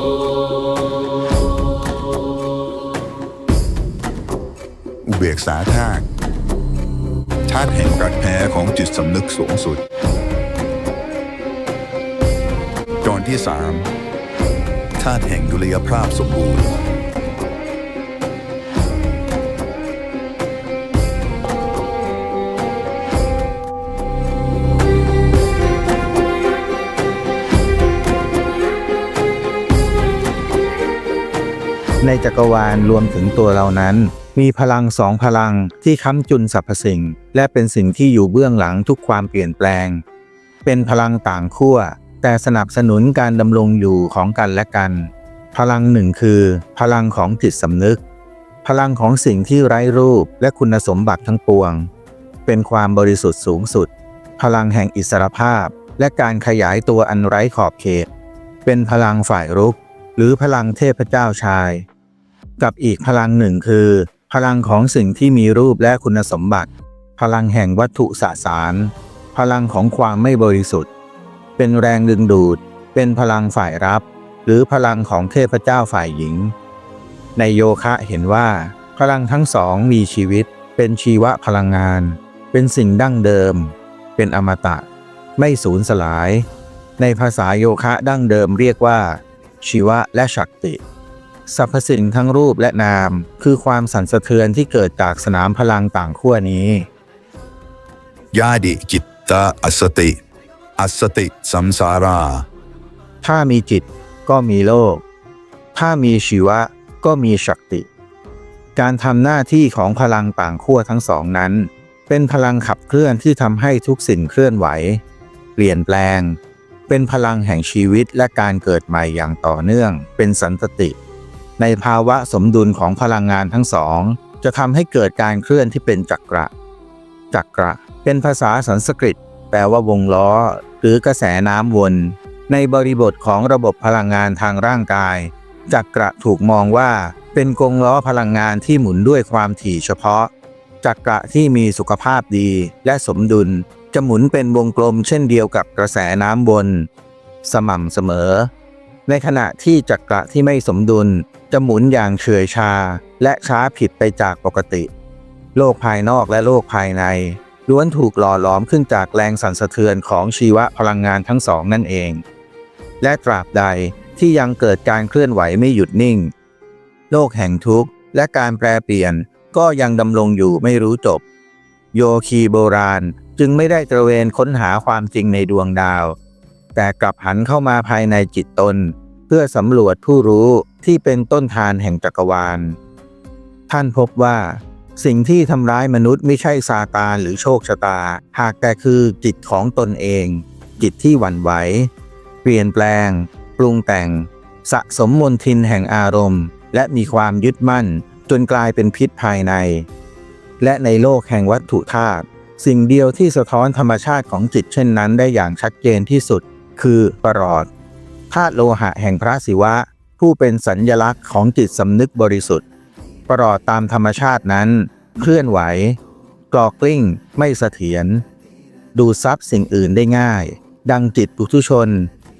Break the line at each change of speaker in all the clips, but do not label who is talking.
อุเบกขาธาตุธาตุแห่งรักแท้ของจิตสำนึกสูงสุดตอนที่ 3 ธาตุแห่งดุลยภาพสมบูรณ์
ในจักรวาลรวมถึงตัวเรานั้นมีพลังสองพลังที่ค้ำจุนสรรพสิ่งและเป็นสิ่งที่อยู่เบื้องหลังทุกความเปลี่ยนแปลงเป็นพลังต่างขั้วแต่สนับสนุนการดำรงอยู่ของกันและกันพลังหนึ่งคือพลังของจิตสำนึกพลังของสิ่งที่ไร้รูปและคุณสมบัติทั้งปวงเป็นความบริสุทธิ์สูงสุดพลังแห่งอิสรภาพและการขยายตัวอันไร้ขอบเขตเป็นพลังฝ่ายรุกหรือพลังเทพเจ้าชายกับอีกพลังหนึ่งคือพลังของสิ่งที่มีรูปและคุณสมบัติพลังแห่งวัตถุสสารพลังของความไม่บริสุทธิ์เป็นแรงดึงดูดเป็นพลังฝ่ายรับหรือพลังของเทพเจ้าฝ่ายหญิงในโยคะเห็นว่าพลังทั้งสองมีชีวิตเป็นชีวพลังงานเป็นสิ่งดั้งเดิมเป็นอมตะไม่สูญสลายในภาษาโยคะดั้งเดิมเรียกว่าชีวะและฉักติสรรพสิ่งทั้งรูปและนามคือความสั่นสะเทือนที่เกิดจากสนามพลังต่างขั้วนี้
ยาดิจิตตาอัสสติอัสสติสัมสารา
ถ้ามีจิตก็มีโลกถ้ามีชีวะก็มีฉักติการทำหน้าที่ของพลังต่างขั้วทั้งสองนั้นเป็นพลังขับเคลื่อนที่ทำให้ทุกสิ่งเคลื่อนไหวเปลี่ยนแปลงเป็นพลังแห่งชีวิตและการเกิดใหม่อย่างต่อเนื่องเป็นสันตติในภาวะสมดุลของพลังงานทั้งสองจะทำให้เกิดการเคลื่อนที่เป็นจักระจักระเป็นภาษาสันสกฤตแปลว่าวงล้อหรือกระแสน้ำวนในบริบทของระบบพลังงานทางร่างกายจักระถูกมองว่าเป็นกงล้อพลังงานที่หมุนด้วยความถี่เฉพาะจักระที่มีสุขภาพดีและสมดุลจะหมุนเป็นวงกลมเช่นเดียวกับกระแสน้ำวนสม่ำเสมอในขณะที่จักระที่ไม่สมดุลจะหมุนอย่างเฉื่อยชาและช้าผิดไปจากปกติโลกภายนอกและโลกภายในล้วนถูกหล่อหลอมขึ้นจากแรงสั่นสะเทือนของชีวพลังงานทั้งสองนั่นเองและตราบใดที่ยังเกิดการเคลื่อนไหวไม่หยุดนิ่งโลกแห่งทุกข์และการแปรเปลี่ยนก็ยังดำรงอยู่ไม่รู้จบโยคีโบราณจึงไม่ได้ตระเวนค้นหาความจริงในดวงดาวแต่กลับหันเข้ามาภายในจิตตนเพื่อสำรวจผู้รู้ที่เป็นต้นทานแห่งจักรวาลท่านพบว่าสิ่งที่ทำร้ายมนุษย์ไม่ใช่ซาตานหรือโชคชะตาหากแต่คือจิตของตนเองจิตที่หวั่นไหวเปลี่ยนแปลงปรุงแต่งสะสมมลทินแห่งอารมณ์และมีความยึดมั่นจนกลายเป็นพิษภายในและในโลกแห่งวัตถุธาตุสิ่งเดียวที่สะท้อนธรรมชาติของจิตเช่นนั้นได้อย่างชัดเจนที่สุดคือปรอดธาตุโลหะแห่งพระศิวะผู้เป็นสัญลักษณ์ของจิตสำนึกบริสุทธิ์ปรอดตามธรรมชาตินั้นเคลื่อนไหวกรอกกลิ้งไม่เสถียรดูดซับสิ่งอื่นได้ง่ายดังจิตปุถุชน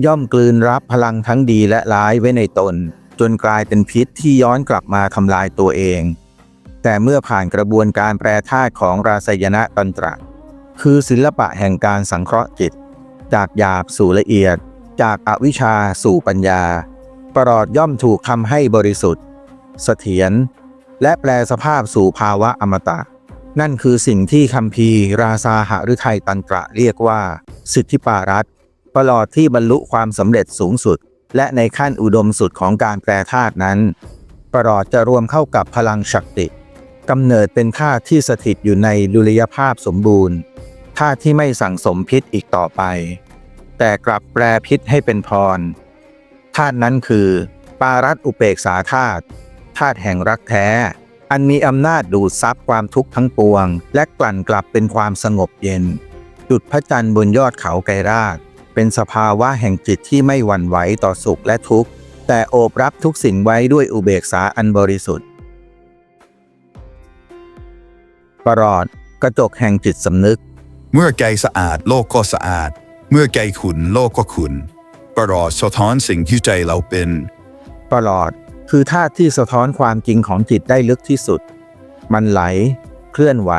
ย่อมกลืนรับพลังทั้งดีและร้ายไว้ในตนจนกลายเป็นพิษที่ย้อนกลับมาทำลายตัวเองแต่เมื่อผ่านกระบวนการแปรธาตุของราสยนตันตระคือศิลปะแห่งการสังเคราะห์จิตจากหยาบสู่ละเอียดจากอวิชชาสู่ปัญญาปรอดย่อมถูกทำให้บริสุทธิ์เสถียรและแปลสภาพสู่ภาวะอมตะนั่นคือสิ่งที่คัมภีร์ราซาหฤทัยตันตระเรียกว่าสิทธิปารัตน์ปรอดที่บรรลุความสำเร็จสูงสุดและในขั้นอุดมสุดของการแปรธาตุนั้นปรอดจะรวมเข้ากับพลังฉักติกำเนิดเป็นธาตุที่สถิตอยู่ในดุลยภาพสมบูรณ์ธาตุที่ไม่สั่งสมพิษอีกต่อไปแต่กลับแปรพิษให้เป็นพรธาตุนั้นคือปารัตอุเปกขาธาตุธาตุแห่งรักแท้อันมีอำนาจดูดซับความทุกข์ทั้งปวงและกลั่นกลับเป็นความสงบเย็นจุดพระจันทร์บนยอดเขาไกรราชเป็นสภาวะแห่งจิตที่ไม่หวั่นไหวต่อสุขและทุกข์แต่โอบรับทุกสิ่งไว้ด้วยอุเบกขาอันบริสุทธิ์ปรอดกระจกแห่งจิตสำนึก
เมื่อใจสะอาดโลกก็สะอาดเมื่อใจขุ่นโลกก็ขุ่นปรอดสะท้อนสิ่งที่ใจเราเป็น
ประหลอดคือธาตุที่สะท้อนความจริงของจิตได้ลึกที่สุดมันไหลเคลื่อนไหว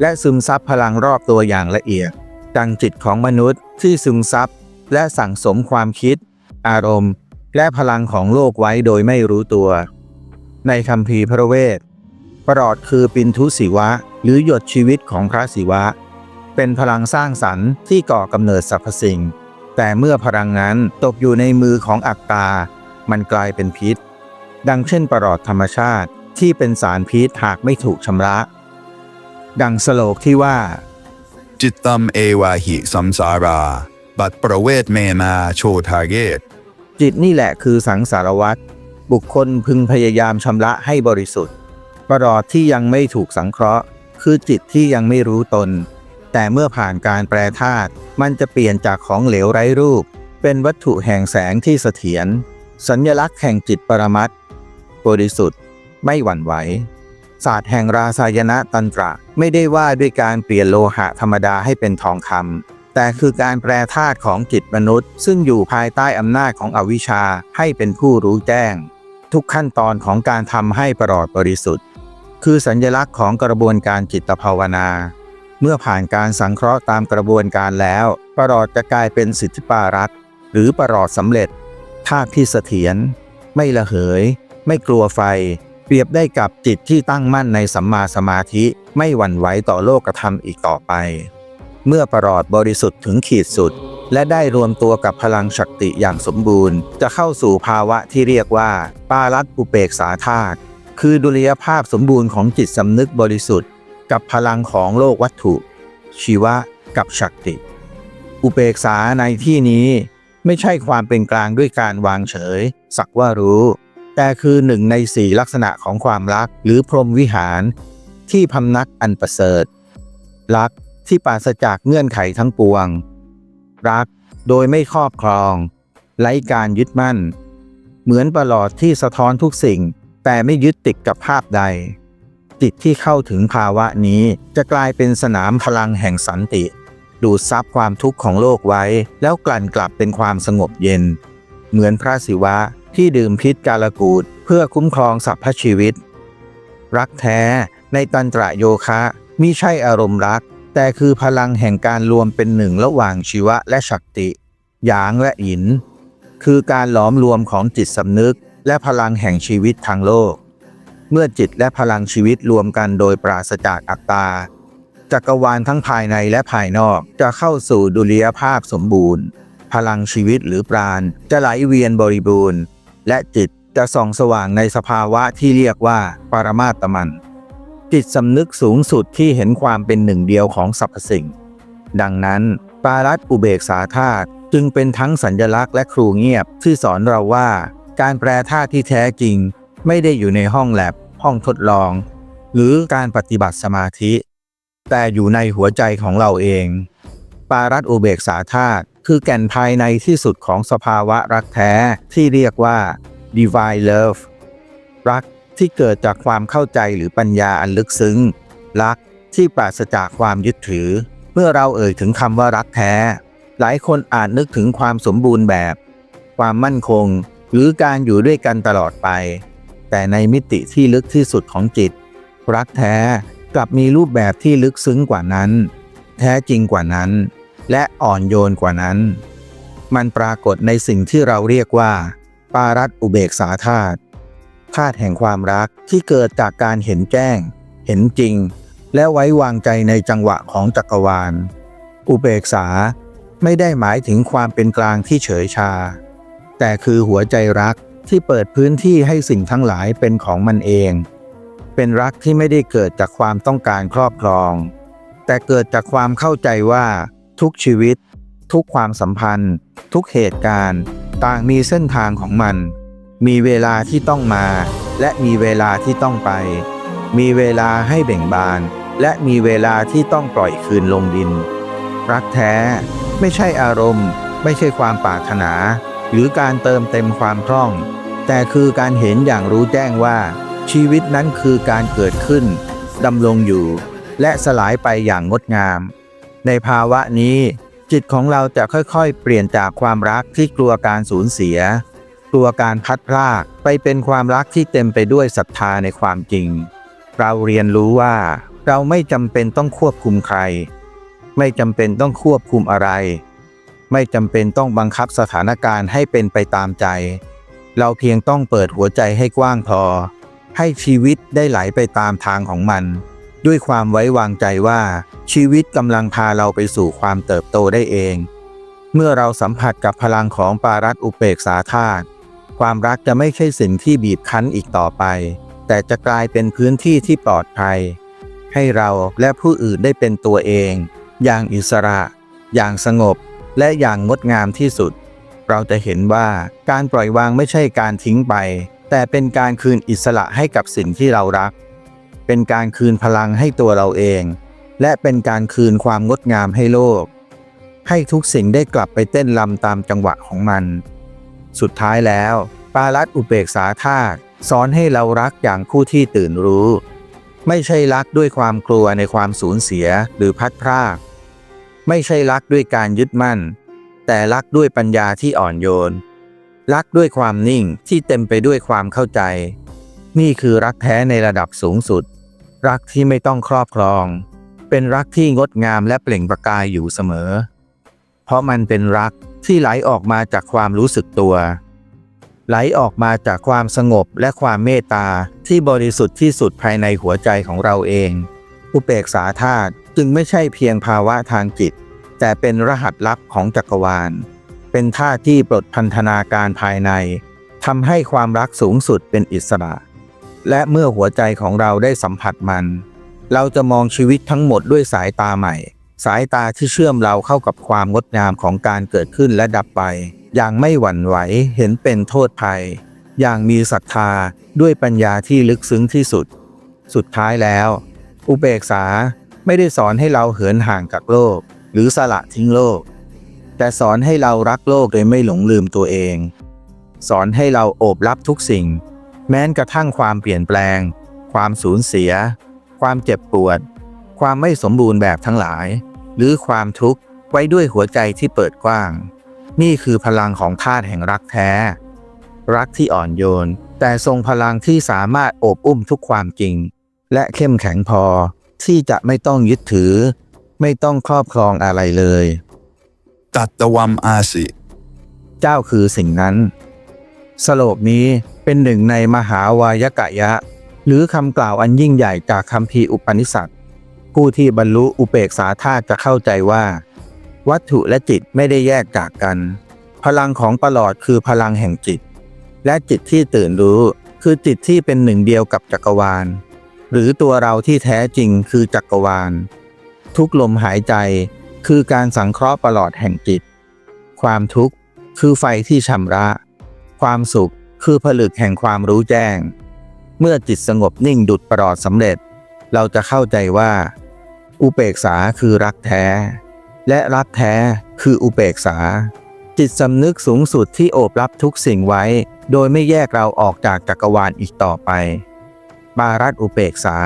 และซึมซับพลังรอบตัวอย่างละเอียดดังจิตของมนุษย์ที่ซึมซับและสั่งสมความคิดอารมณ์และพลังของโลกไว้โดยไม่รู้ตัวในคัมภีร์พระเวทประหลอดคือปิณทุศิวะหรือหยดชีวิตของพระศิวะเป็นพลังสร้างสรรค์ที่ก่อกำเนิดสรรพสิ่งแต่เมื่อพลังนั้นตกอยู่ในมือของอัตตามันกลายเป็นพิษดังเช่นประหลอดธรรมชาติที่เป็นสารพิษหากไม่ถูกชำระดังสโลกที่ว่า
จิตตัมเอวาหิสัมสาราบัดประเวทเมนาโชทาเกต
จิตนี่แหละคือสังสารวัฏบุคคลพึงพยายามชำระให้บริสุทธิ์ประหลอดที่ยังไม่ถูกสังเคราะห์คือจิตที่ยังไม่รู้ตนแต่เมื่อผ่านการแปรธาตุมันจะเปลี่ยนจากของเหลวไร้รูปเป็นวัตถุแห่งแสงที่เสถียรสัญลักษณ์แห่งจิตปรมัตถ์บริสุทธิ์ไม่หวั่นไหวศาสตร์แห่งราสายณตันตระไม่ได้ว่าด้วยการเปลี่ยนโลหะธรรมดาให้เป็นทองคำแต่คือการแปรธาตุของจิตมนุษย์ซึ่งอยู่ภายใต้อำนาจของอวิชชาให้เป็นผู้รู้แจ้งทุกขั้นตอนของการทำให้ประหลอดบริสุทธิ์คือสัญลักษณ์ของกระบวนการจิตภาวนาเมื่อผ่านการสังเคราะห์ตามกระบวนการแล้วประหลอดจะกลายเป็นสิทธิปารัตน์หรือประหลอดสำเร็จธาตุที่เสถียรไม่ระเหยไม่กลัวไฟเปรียบได้กับจิตที่ตั้งมั่นในสัมมาสมาธิไม่หวั่นไหวต่อโลกธรรมอีกต่อไปเมื่อประหลอดบริสุทธิ์ถึงขีดสุดและได้รวมตัวกับพลังศักติอย่างสมบูรณ์จะเข้าสู่ภาวะที่เรียกว่าปารัตอุเปกขาธาตุคือดุลยภาพสมบูรณ์ของจิตสำนึกบริสุทธิ์กับพลังของโลกวัตถุชีวะกับศักติอุเปกขาในที่นี้ไม่ใช่ความเป็นกลางด้วยการวางเฉยสักว่ารู้แต่คือหนึ่งในสี่ลักษณะของความรักหรือพรหมวิหารที่พำนักอันประเสริฐรักที่ปราศจากเงื่อนไขทั้งปวงรักโดยไม่ครอบครองไร้การยึดมั่นเหมือนประหลอดที่สะท้อนทุกสิ่งแต่ไม่ยึดติดกับภาพใดจิตที่เข้าถึงภาวะนี้จะกลายเป็นสนามพลังแห่งสันติดูดซับความทุกข์ของโลกไว้แล้วกลั่นกลับเป็นความสงบเย็นเหมือนพระศิวะที่ดื่มพิษกาลกูฏเพื่อคุ้มครองสรรพชีวิตรักแท้ในตันตระโยคะมิใช่อารมณ์รักแต่คือพลังแห่งการรวมเป็นหนึ่งระหว่างชีวะและศักติหยางและหยินคือการหลอมรวมของจิตสำนึกและพลังแห่งชีวิตทางโลกเมื่อจิตและพลังชีวิตรวมกันโดยปราศจากอัตตาจักรวาลทั้งภายในและภายนอกจะเข้าสู่ดุลยภาพสมบูรณ์พลังชีวิตหรือปราณจะไหลเวียนบริบูรณ์และจิตจะส่องสว่างในสภาวะที่เรียกว่าปรมาตมันจิตสำนึกสูงสุดที่เห็นความเป็นหนึ่งเดียวของสรรพสิ่งดังนั้นปารัตอุเบกขาธาตุจึงเป็นทั้งสัญลักษณ์และครูเงียบที่สอนเราว่าการแปรธาตุที่แท้จริงไม่ได้อยู่ในห้องแลบห้องทดลองหรือการปฏิบัติสมาธิแต่อยู่ในหัวใจของเราเองปารัตอุเบกขาธาตุคือแก่นภายในที่สุดของสภาวะรักแท้ที่เรียกว่า Divine Love รักที่เกิดจากความเข้าใจหรือปัญญาอันลึกซึ้งรักที่ปราศจากความยึดถือเมื่อเราเอ่ยถึงคำว่ารักแท้หลายคนอาจนึกถึงความสมบูรณ์แบบความมั่นคงหรือการอยู่ด้วยกันตลอดไปแต่ในมิติที่ลึกที่สุดของจิตรักแท้กลับมีรูปแบบที่ลึกซึ้งกว่านั้นแท้จริงกว่านั้นและอ่อนโยนกว่านั้นมันปรากฏในสิ่งที่เราเรียกว่าปารัตอุเบกขาธาตุธาตุแห่งความรักที่เกิดจากการเห็นแจ้งเห็นจริงและไว้วางใจในจังหวะของจักรวาลอุเบกขาไม่ได้หมายถึงความเป็นกลางที่เฉยชาแต่คือหัวใจรักที่เปิดพื้นที่ให้สิ่งทั้งหลายเป็นของมันเองเป็นรักที่ไม่ได้เกิดจากความต้องการครอบครองแต่เกิดจากความเข้าใจว่าทุกชีวิตทุกความสัมพันธ์ทุกเหตุการณ์ต่างมีเส้นทางของมันมีเวลาที่ต้องมาและมีเวลาที่ต้องไปมีเวลาให้เบ่งบานและมีเวลาที่ต้องปล่อยคืนลงดินรักแท้ไม่ใช่อารมณ์ไม่ใช่ความปรารถนาหรือการเติมเต็มความคล่องแต่คือการเห็นอย่างรู้แจ้งว่าชีวิตนั้นคือการเกิดขึ้นดำรงอยู่และสลายไปอย่างงดงามในภาวะนี้จิตของเราจะค่อยๆเปลี่ยนจากความรักที่กลัวการสูญเสีย ลัวการพัดพรากไปเป็นความรักที่เต็มไปด้วยศรัทธาในความจริงเราเรียนรู้ว่าเราไม่จำเป็นต้องควบคุมใครไม่จำเป็นต้องควบคุมอะไรไม่จำเป็นต้องบังคับสถานการณ์ให้เป็นไปตามใจเราเพียงต้องเปิดหัวใจให้กว้างพอให้ชีวิตได้ไหลไปตามทางของมันด้วยความไว้วางใจว่าชีวิตกำลังพาเราไปสู่ความเติบโตได้เองเมื่อเราสัมผัสกับพลังของปารัตอุเบกขาธาตุความรักจะไม่ใช่สิ่งที่บีบคั้นอีกต่อไปแต่จะกลายเป็นพื้นที่ที่ปลอดภัยให้เราและผู้อื่นได้เป็นตัวเองอย่างอิสระอย่างสงบและอย่างงดงามที่สุดเราจะเห็นว่าการปล่อยวางไม่ใช่การทิ้งไปแต่เป็นการคืนอิสระให้กับสิ่งที่เรารักเป็นการคืนพลังให้ตัวเราเองและเป็นการคืนความงดงามให้โลกให้ทุกสิ่งได้กลับไปเต้นรำตามจังหวะของมันสุดท้ายแล้วปารัตอุเบกขาธาตุสอนให้เรารักอย่างผู้ที่ตื่นรู้ไม่ใช่รักด้วยความกลัวในความสูญเสียหรือพัดพรากไม่ใช่รักด้วยการยึดมั่นแต่รักด้วยปัญญาที่อ่อนโยนรักด้วยความนิ่งที่เต็มไปด้วยความเข้าใจนี่คือรักแท้ในระดับสูงสุดรักที่ไม่ต้องครอบครองเป็นรักที่งดงามและเปล่งประกายอยู่เสมอเพราะมันเป็นรักที่ไหลออกมาจากความรู้สึกตัวไหลออกมาจากความสงบและความเมตตาที่บริสุทธิ์ที่สุดภายในหัวใจของเราเองอุเบกขาธาตุจึงไม่ใช่เพียงภาวะทางจิตแต่เป็นรหัสลับของจักรวาลเป็นท่าที่ปลดพันธนาการภายในทำให้ความรักสูงสุดเป็นอิสระและเมื่อหัวใจของเราได้สัมผัสมันเราจะมองชีวิตทั้งหมดด้วยสายตาใหม่สายตาที่เชื่อมเราเข้ากับความงดงามของการเกิดขึ้นและดับไปอย่างไม่หวั่นไหวเห็นเป็นโทษภัยอย่างมีศรัทธาด้วยปัญญาที่ลึกซึ้งที่สุดสุดท้ายแล้วอุเบกขาไม่ได้สอนให้เราเหินห่างจากโลกหรือสละทิ้งโลกแต่สอนให้เรารักโลกโดยไม่หลงลืมตัวเองสอนให้เราโอบรับทุกสิ่งแม้กระทั่งความเปลี่ยนแปลงความสูญเสียความเจ็บปวดความไม่สมบูรณ์แบบทั้งหลายหรือความทุกข์ไว้ด้วยหัวใจที่เปิดกว้างนี่คือพลังของธาตุแห่งรักแท้รักที่อ่อนโยนแต่ทรงพลังที่สามารถโอบอุ้มทุกความจริงและเข้มแข็งพอที่จะไม่ต้องยึดถือไม่ต้องครอบครองอะไรเลย
ตัตตวัมอาสิ
เจ้าคือสิ่งนั้นสโลกนี้เป็นหนึ่งในมหาวายกะยะหรือคำกล่าวอันยิ่งใหญ่จากคัมภีร์อุปนิษัทผู้ที่บรรลุอุเบกขาธาตุจะเข้าใจว่าวัตถุและจิตไม่ได้แยกจากกันพลังของประหลอดคือพลังแห่งจิตและจิตที่ตื่นรู้คือจิตที่เป็นหนึ่งเดียวกับจักรวาลหรือตัวเราที่แท้จริงคือจักรวาลทุกลมหายใจคือการสังเคราะห์ประหลอดแห่งจิตความทุกข์คือไฟที่ชำระความสุขคือผลึกแห่งความรู้แจ้งเมื่อจิตสงบนิ่งดุจประหลอดสำเร็จเราจะเข้าใจว่าอุเบกขาคือรักแท้และรักแท้คืออุเบกขาจิตสำนึกสูงสุดที่โอบรับทุกสิ่งไว้โดยไม่แยกเราออกจากจักรวาลอีกต่อไปปารัตอุเบกขา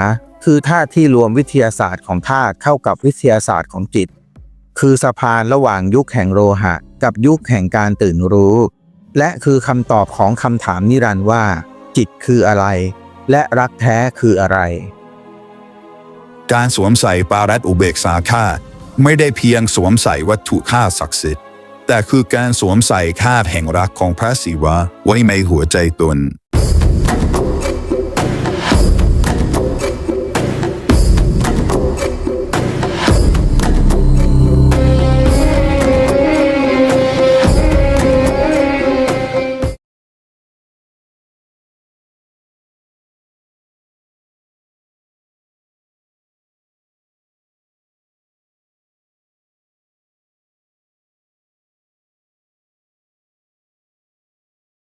คือธาตุที่รวมวิทยาศาสตร์ของธาตุเข้ากับวิทยาศาสตร์ของจิตคือสะพานระหว่างยุคแห่งโลหะกับยุคแห่งการตื่นรู้และคือคำตอบของคำถามนิรันดร์ว่าจิตคืออะไรและรักแท้คืออะไร
การสวมใส่ปารัตอุเบกขาธาตุไม่ได้เพียงสวมใส่วัตถุธาตุศักดิ์สิทธิ์แต่คือการสวมใส่ธาตุแห่งรักของพระศิวะไว้ในหัวใจตน